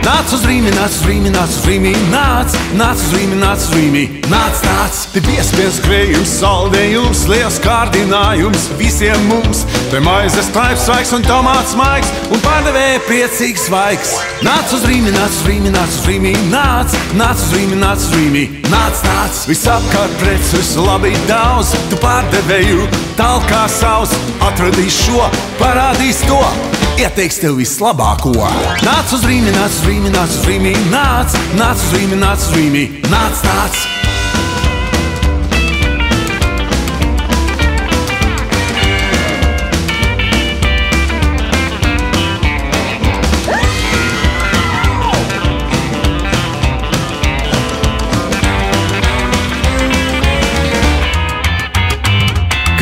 Nāc uz Rīmi, nāc uz Rīmi, nāc uz Rīmi, nāc uz Rīmi, nāc uz Rīmi, nāc. Te piespiež krējums, saldējums, liels kārdinājums visiem mums. Te maizes traips svaigs un tomāts maigs un pārdevēja priecīgs svaigs. Nāc uz Rīmi, nāc uz Rīmi, nāc uz Rīmi, nāc uz Rīmi, nāc uz Rīmi, nāc. Visapkārt preces labi daudz, tu pārdevēju talkā savs. Atradīs šo, parādīs to, ieteiks tev vislabāko. Nāc uz Rīmi, nāc uz Rīmi, nāc uz Rīmi, nāc uz Rīmi, nāc uz Rīmi, nāc.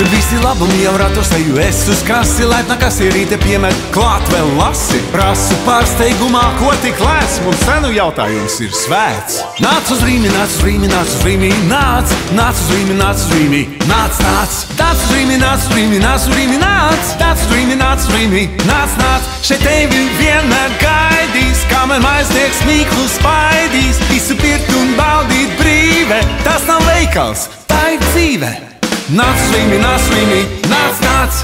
Kad visi labumi jau ratos eju es uz kasi, laipna kasierīte piemet klāt vēl lasi. Prasu pārsteigumā, ko tik lēs, mums cenu jautājums ir svēts. Nāc uz Rīmi, nāc uz Rīmi, nāc uz Rīmi, nāc uz Rīmi, nāc uz Rīmi, nāc. Nāc uz Rīmi, nāc uz Rīmi, nāc uz Rīmi, nāc uz Rīmi, nāc uz Rīmi, nāc. Šeit tevi vienmēr gaidīs, kamēr maiznieks mīklu spaidīs. Visu pirkt un baudīt brīve, tas nav veikals, tā ir dzīve. Nāc uz Rīmi, nāc uz Rīmi, nāc.